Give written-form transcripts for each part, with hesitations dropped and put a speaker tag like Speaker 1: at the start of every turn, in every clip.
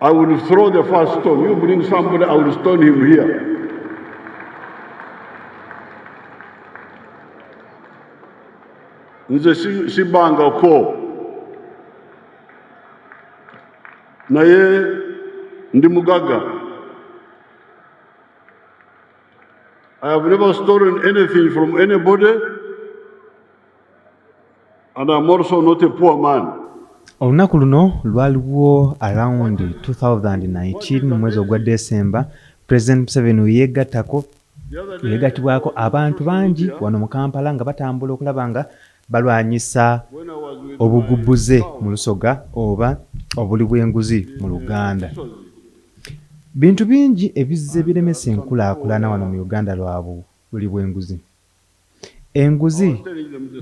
Speaker 1: I will throw the first stone. You bring somebody, I will stone him here. Nze sibangako naye ndi mugaga. I have never stolen anything from anybody, and I'm also not a poor man.
Speaker 2: Olunaku luno lwaliwo around 2019 mu mwezi ogwa December, President Museveni yegattibwako abantu bangi wano mu Kampala nga batambula okulaba nga balwanyisa obugubuze mu Lusoga oba obuli bw'enguzi mu Luganda. Bintu bingi ebizze biremesa enkulaakulana wano mu Uganda lwabwe buli bw'enguzi. Enguzi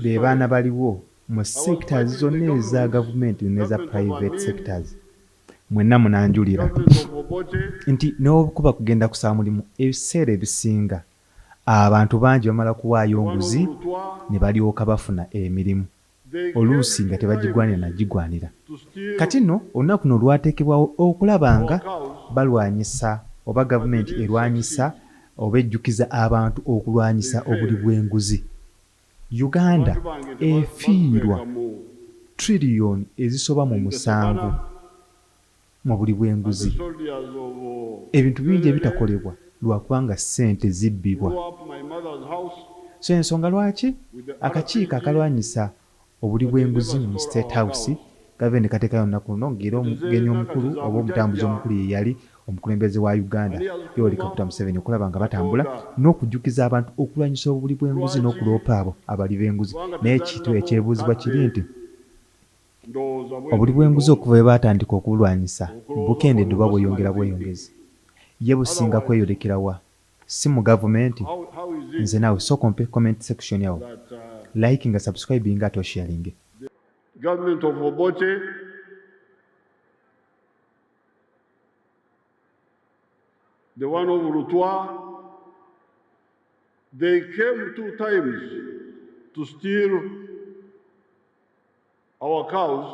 Speaker 2: be baana baliwo mu sectors zonna eza gavumenti n'eza private sectors. Mwenna munanjulira nti n'okuba kugenda kusaba mulimu ebiseera ebisinga abantu bangi bamala kuwaayo nguzi ne balyoka bafuna emirimu oluusi nga tebagigwanira nagigwanira. Kati nno olunaku no lwateekebwawo okulaba nga balwanyisa oba gavumenti erwanyisa oba ejjukiza abantu okulwanyisa obuli bw'enguzi. Uganda efiirwa trillion ezisoba mu 7 mu buli bw'enguzi. Ebintu bingi ebitakolebwa lwakubanga ssente zibbibwa. So ensonga lwaki akakiiko akalwanyisa obuli bw'enguzi mu State House gavumenti kateekayo olunaku luno ng'era omugenyi omukulu oba omutambuzi omukulu ye yali omukulembeze wa Uganda Yoweri Kaguta Museveni okulaba nga batambula n'okujjukiza abantu okulwanyisa obuli bw'enguzi n'okuloopa abo abali b'enguzi. Naye ekintu ekyebuuzibwa kiri nti obuli bw'enguzi okuva bwe baatandika okubulwanyisa bukendedde oba bweyongera bweyongezi. Ye businga kweyolekera wa? Si mu gavumenti. Nze naawe sooka ompe comment section yawo, like nga subscribe nga ate osharing.
Speaker 1: Government of Obote, the one of Rutwa, they came 2 times to steal our cows,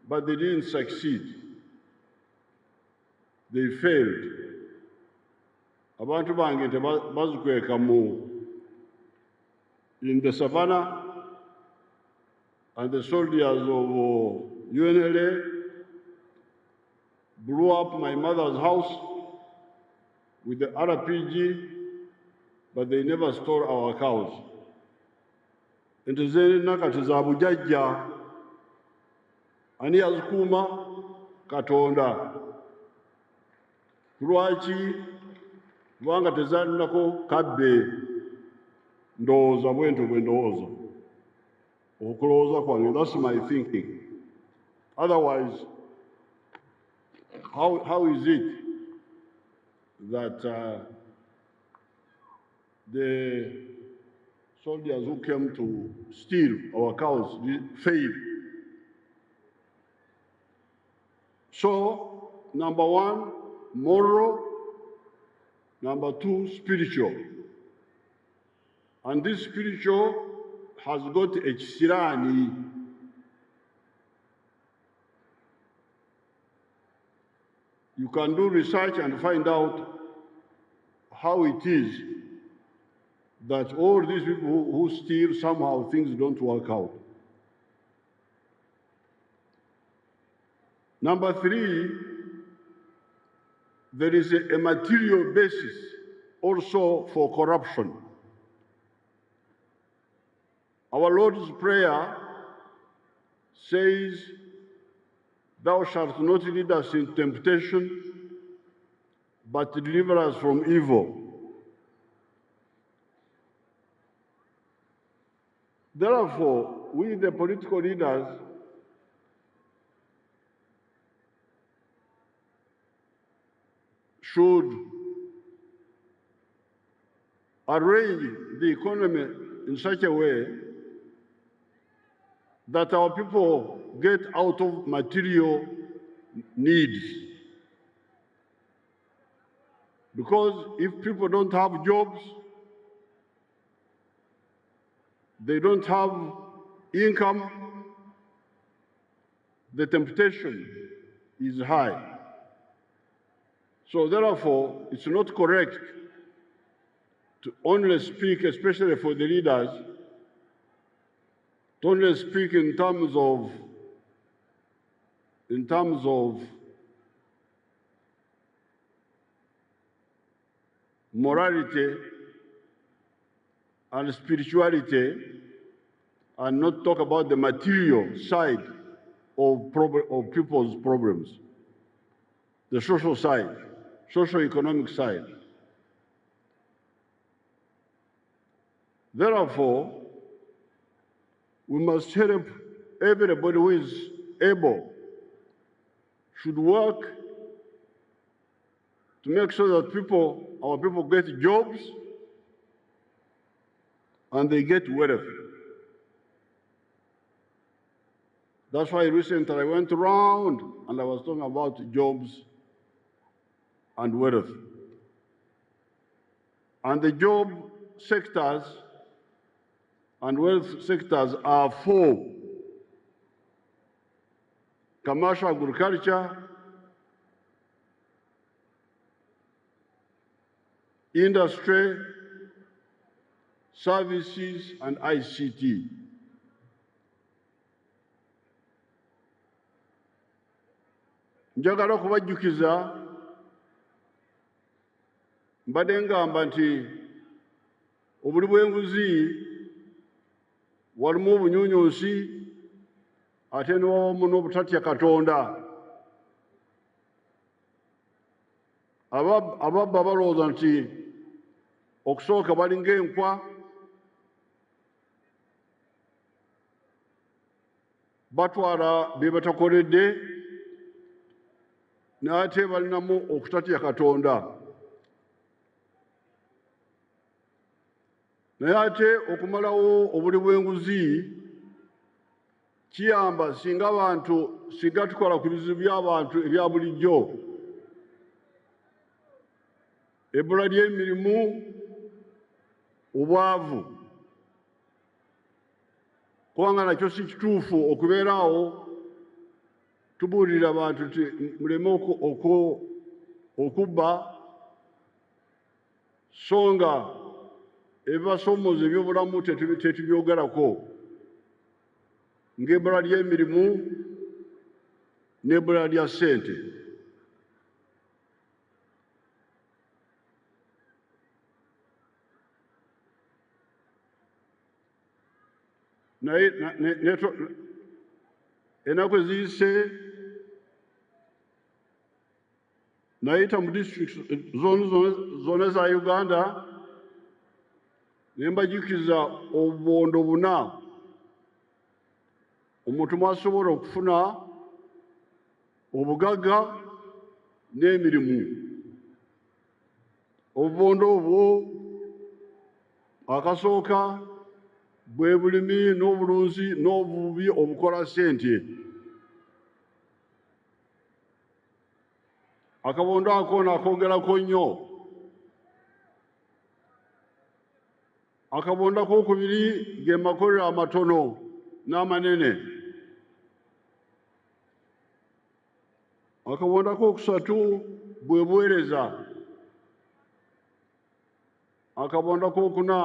Speaker 1: but they didn't succeed. They failed. Abantu bange tebazikweka in the savannah, and the soldiers of UNLA blew up my mother's house with the RPG, but they never stole our cows. Ente ze nakati za bujajja ani yazikuuma? Katonda. Lwaki? Kubanga tezalinako kabbe. Ndowooza bwento bwe ndowooza. Okulowooza kwange, that's my thinking. Otherwise, how is it that the soldiers who came to steal our cows failed? So, number 1, moral. Number 2, spiritual. And this spiritual has got a kisirani. You can do research and find out how it is that all these people who steal, somehow things don't work out. Number 3, there is a material basis also for corruption. Our Lord's Prayer says, "Thou shalt not lead us in temptation, but deliver us from evil." Therefore, we, the political leaders, should arrange the economy in such a way that our people get out of material needs. Because if people don't have jobs, they don't have income, the temptation is high. So therefore, it's not correct to only speak, especially for the leaders, to only speak in terms of morality and spirituality, and not talk about the material side of people's problems, the social side, socio-economic side. Therefore, we must help everybody who is able, should work to make sure that our people get jobs and they get wealth. That's why recently I went around and I was talking about jobs and wealth. And the job sectors and wealth sectors are four: commercial agriculture, industry, services, and ICT. Njagala okubajjukiza mbadde ngamba nti obuli bw'enguzi walimu obunyuunyuusi ate ne wabamu n'obutatya Katonda. Ababba balowooza nti okusooka balinga enkwa, batwala bye batakoledde, n'ate balinamu okutatya Katonda. Naye ate okumalawo obuli bw'enguzi kiyamba singa tukola ku bizibu by'abantu ebya bulijjo: ebbula ly'emirimu, obwavu. Kubanga nakyo si kituufu okubeeraawo tubuulira abantu nti muleme okubba, so nga ebibasoomooza ebyobulamu tetubyogerako, ng'ebbula ly'emirimu n'ebbula lya ssente. Naye ennaku eziyise nayita mu district zonna za Uganda ne mbajjukiza obubondo 4 omuntu mwasobola okufuna obugagga n'emirimu. Obubondo obwo akasooka bwe bulimi n'obulunzi n'obuvubi obukola ssente. Akabondo ako naakogerako nnyo. Akabondo akokubiri ge makolero amatono n'amanene. Akabondo akokusatu bwe buweereza. Akabondo akokuna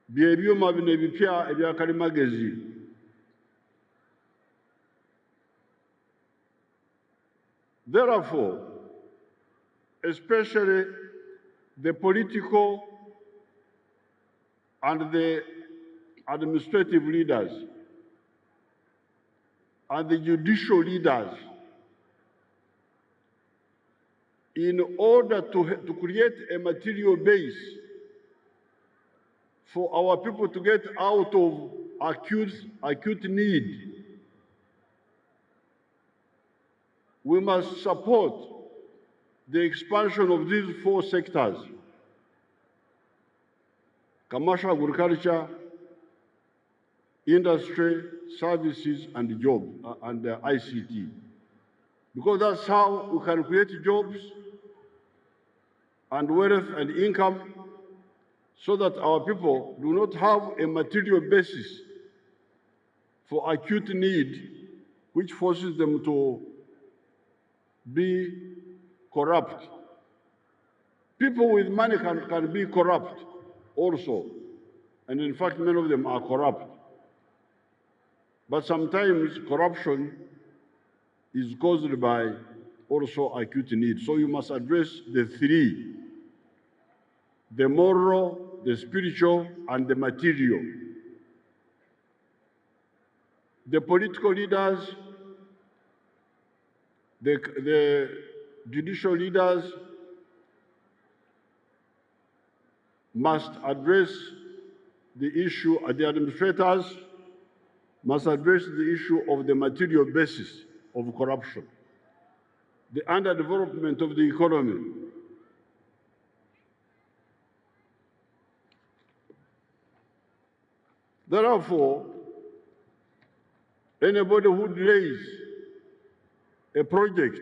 Speaker 1: bye byuma bino ebipya ebya kalimagezi. Therefore, especially the political and the administrative leaders and the judicial leaders, in order to create a material base for our people to get out of acute need, we must support the expansion of these 4 sectors: commercial agriculture, industry, services, and jobs, and ICT. Because that's how we can create jobs and wealth and income, so that our people do not have a material basis for acute need which forces them to be corrupt. People with money can be corrupt also. And in fact, many of them are corrupt. But sometimes corruption is caused by also acute need. So you must address the three: the moral, the spiritual, and the material. The political leaders, the judicial leaders must address the issue, the administrators must address the issue of the material basis of corruption, the underdevelopment of the economy. Therefore, anybody who delays a project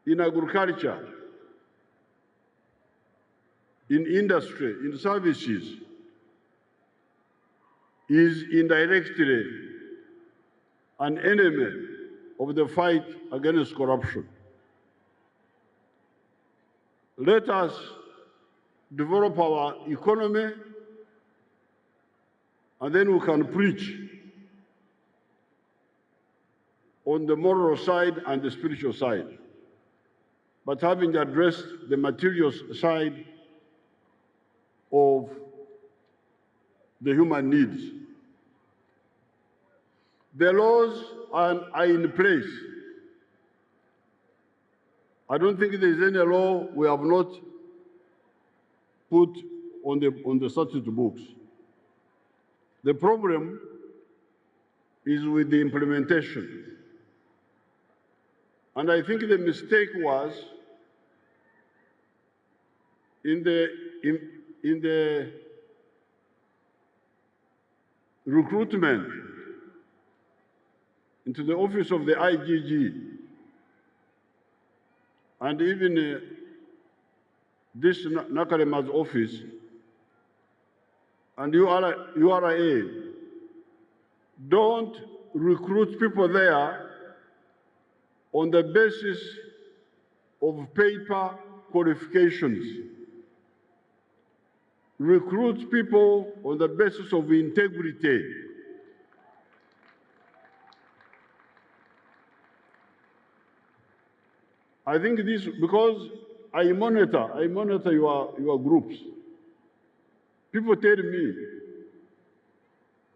Speaker 1: in agriculture, in industry, in services, is indirectly an enemy of the fight against corruption. Let us develop our economy, and then we can preach on the moral side and the spiritual side. But having addressed the material side of the human needs, the laws are in place. I don't think there is any law we have not put on the statute books. The problem is with the implementation. And I think the mistake was in the recruitment into the office of the IGG, and even this Nakarema's office and URA. Don't recruit people there on the basis of paper qualifications. Recruit people on the basis of integrity. I think this, because I monitor your groups. People tell me,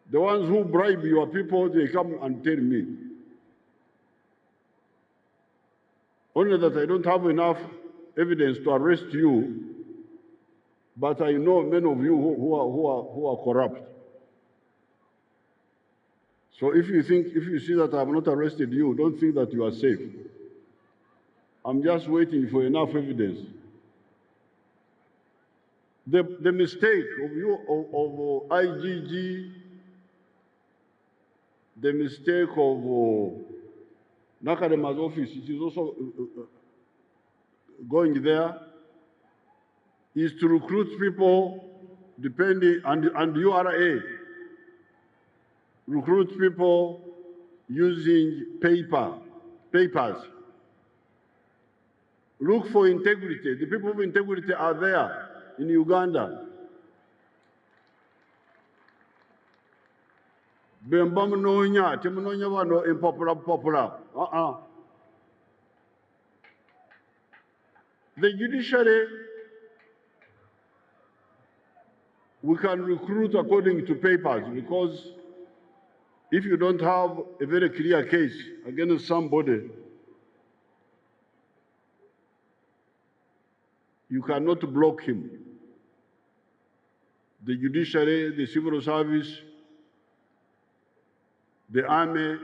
Speaker 1: the ones who bribe your people, they come and tell me. Only that I don't have enough evidence to arrest you, but I know many of you who are corrupt. So if you see that I have not arrested you, don't think that you are safe. I'm just waiting for enough evidence. The mistake of IGG, the mistake of Nakarema's office, it is also going there, is to recruit people depending, and URA, recruit people using papers. Look for integrity. The people of integrity are there in Uganda. Bemba munonya, temunonya wano popular. The judiciary, we can recruit according to papers, because if you don't have a very clear case against somebody, you cannot block him. The judiciary, the civil service, the army,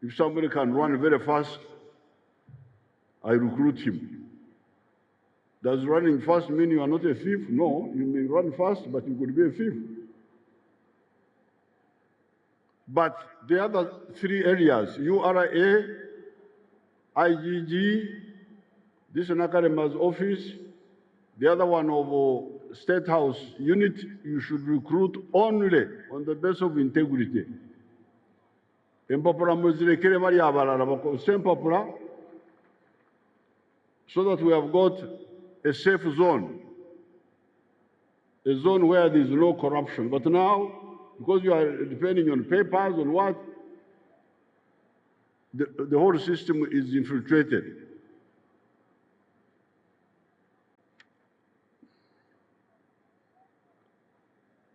Speaker 1: if somebody can run very fast, I recruit him. Does running fast mean you are not a thief? No, you may run fast, but you could be a thief. But the other three areas, URA, IGG, this is Nakarema's office, the other one of State House unit, you should recruit only on the basis of integrity. Empapula muzirekere bali abalala bakose empapula, so that we have got a safe zone, a zone where there is no corruption. But now, because you are depending on papers, on what, the whole system is infiltrated.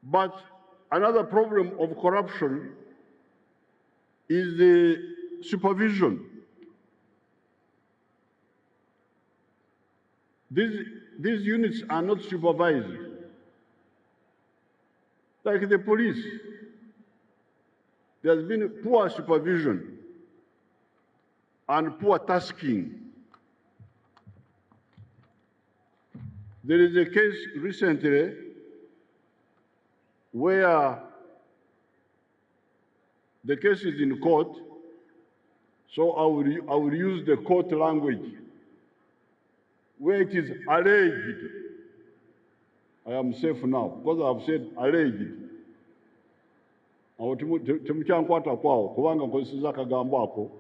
Speaker 1: But another problem of corruption is the supervision. These units are not supervised. Like the police, there's been poor supervision and poor tasking. There is a case recently where the case is in court, so I will use the court language, where it is alleged. I am safe now, because I have said alleged. Awo temukyankwata kwawo kubanga nkozesezza akagambo ako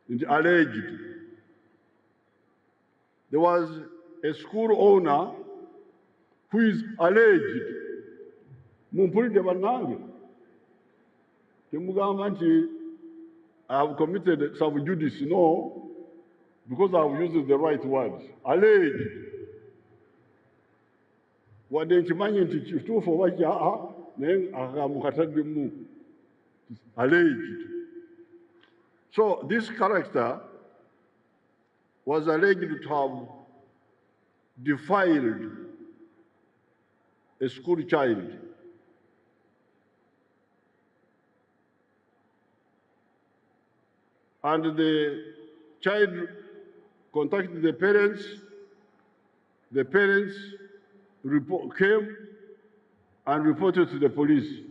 Speaker 1: nti alleged. There was a school owner who is alleged. Mumpulidde bannange. Temugamba nti I have committed sub judice. No, because I have used the right words. Alleged. Wadde nkimanyi nti kituufu oba kyaa naye akagambo kataddemu. Alleged. So this character was alleged to have defiled a school child. And the child contacted the parents came and reported to the police.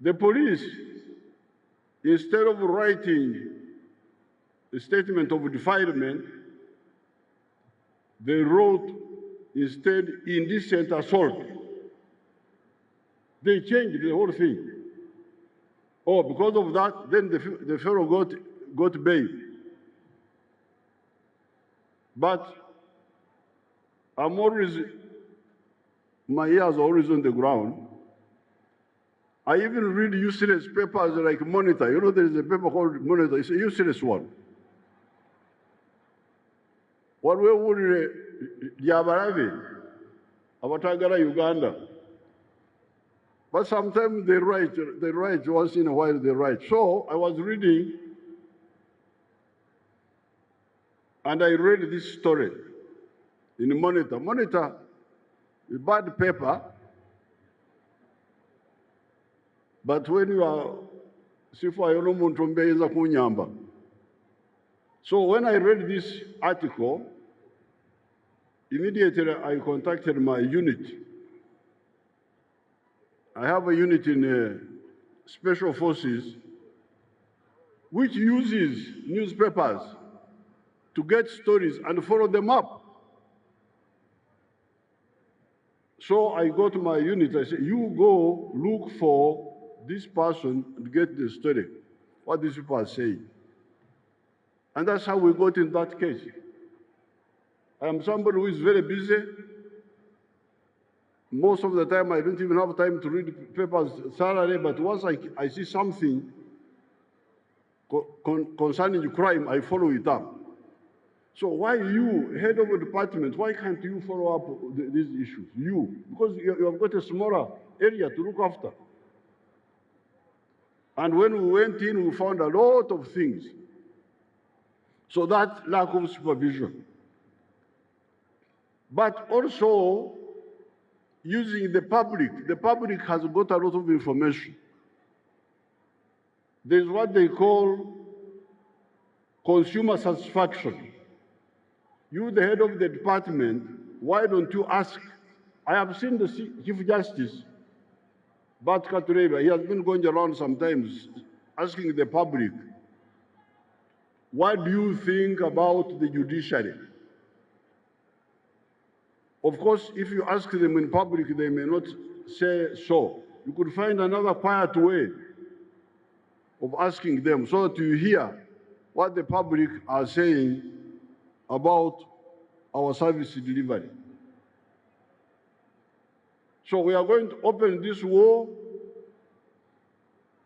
Speaker 1: The police, instead of writing a statement of defilement, they wrote instead indecent assault. They changed the whole thing. Oh, because of that, then the fellow got bail. But I'm always, my ears are always on the ground. I even read useless papers like Monitor. You know, there is a paper called Monitor. It's a useless one. What we would Ihave, abatagala Uganda. But sometimes they write once in a while they write. So I was reading, and I read this story in Monitor. Monitor, a bad paper, but when you are, so when I read this article, immediately I contacted my unit. I have a unit in Special Forces which uses newspapers to get stories and follow them up. So I go to my unit, I say, you go look for this person and get the story, what these people are saying. And that's how we got in that case. I am somebody who is very busy. Most of the time, I don't even have time to read papers thoroughly, but once I see something concerning crime, I follow it up. So why you, head of a department, why can't you follow up these issues? You, because you have got a smaller area to look after. And when we went in, we found a lot of things. So that lack of supervision. But also, using the public has got a lot of information. There's what they call consumer satisfaction. You, the head of the department, why don't you ask? I have seen the Chief Justice, Bat Katureba, he has been going around sometimes asking the public, what do you think about the judiciary? Of course, if you ask them in public, they may not say so. You could find another quiet way of asking them so that you hear what the public are saying about our service delivery. So we are going to open this war.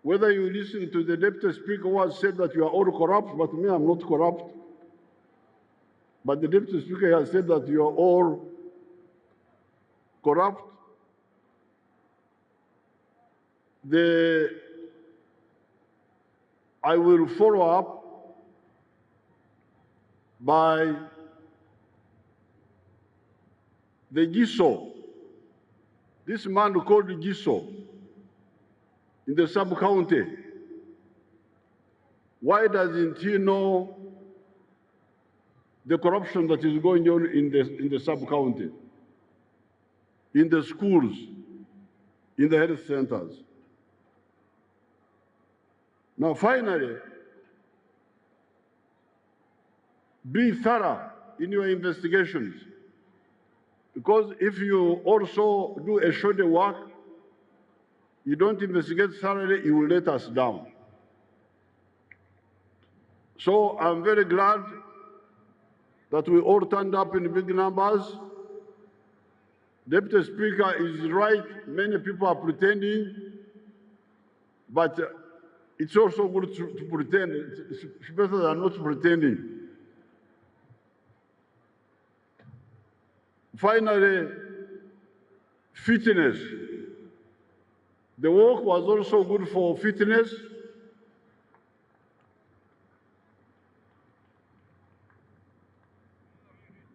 Speaker 1: Whether you listen to the Deputy Speaker who has said that you are all corrupt, but me, I'm not corrupt. But the Deputy Speaker has said that you are all corrupt. I will follow up by the Giso. This man called Giso in the sub-county. Why doesn't he know the corruption that is going on in the sub-county, in the schools, in the health centers? Now, finally, be thorough in your investigations, because if you also do a shoddy work, you don't investigate thoroughly, you will let us down. So I'm very glad that we all turned up in big numbers. Deputy Speaker is right, many people are pretending, but it's also good to pretend. It's better than not pretending. Finally, fitness. The work was also good for fitness.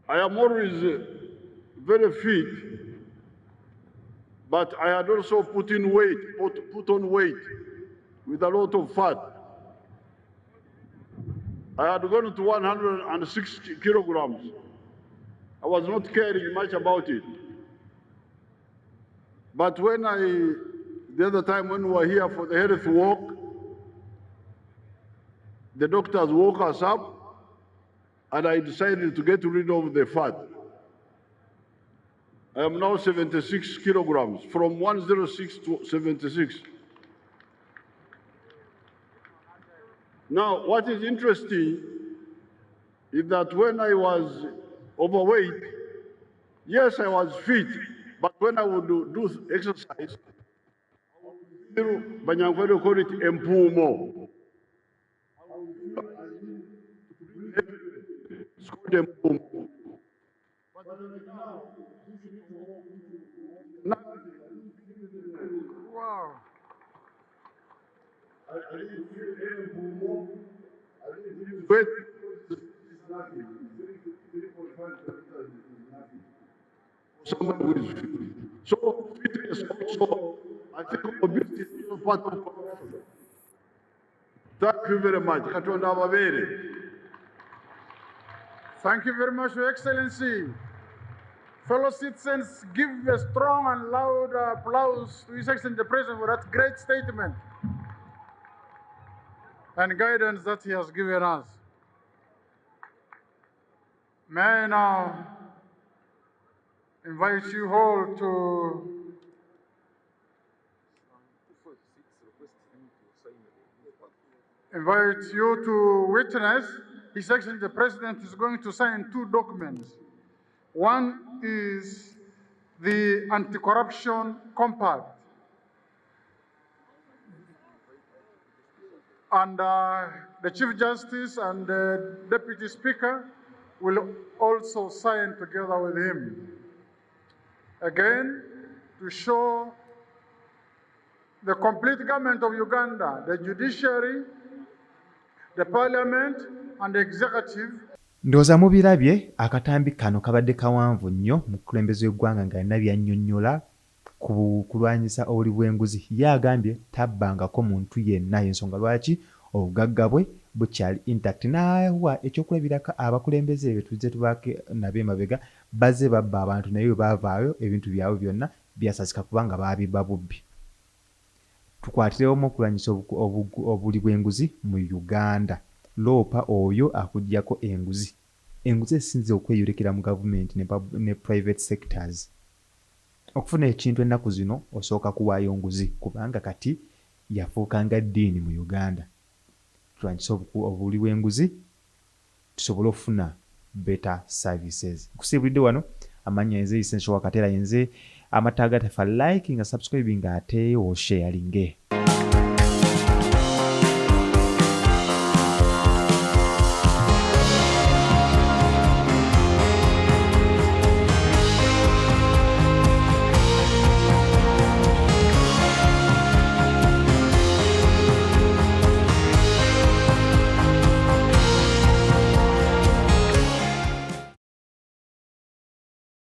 Speaker 1: I am always very fit, but I had also put on weight with a lot of fat. I had gone to 160 kilograms. I was not caring much about it. But the other time when we were here for the health walk, the doctors woke us up and I decided to get rid of the fat. I am now 76 kilograms, from 106 to 76. Now, what is interesting is that when I was overweight, yes, I was fit, but when I would do exercise, Banyangwele call it empumo. It's called empumo.
Speaker 3: Wow.
Speaker 1: So fitness also, I think obesity is part of corruption. Thank you very much.
Speaker 3: Thank you very much, Your Excellency. Fellow citizens, give a strong and loud applause to His Excellency the President for that great statement and guidance that he has given us. May I now invite you all to witness His Excellency the President is going to sign two documents. One is the Anti-Corruption Compact, and the Chief Justice and the Deputy Speaker will also sign together with him. Again, to show the complete government of Uganda, the judiciary, the parliament, and the executive.
Speaker 2: Ndowooza mubirabye akatambi kano kabadde kawanvu nnyo mu kulembeza eggwanga ng'alina by'annyonnyola ku kulwanyisa obuli bw'enguzi. Ye agambye tabbangako muntu yenna, y'ensonga lwaki obugagga bwe bukyali intact. N'awa ekyokulabirako abakulembeze be tuzze tubaako nabo emabega bazze babba abantu naye bwe baavaayo ebintu byabwe byonna byasasika kubanga baabibba bubbi. Tukwatirewo okulwanyisa obuli bw'enguzi mu Uganda. Loopa oyo akuggyako enguzi. enguzi esinze okweyolekera mu gavumenti ne private sectors. Okufuna ekintu ennaku zino osooka kuwaayo nguzi kubanga kati yafuuka nga ddiini mu Uganda. Tulwanyise obuli bw'enguzi tusobole okufuna better services. Nkusibulidde wano amanya yenze Essential Wakatera yenze amataga tafa like nga subscribe nga ate o sharing.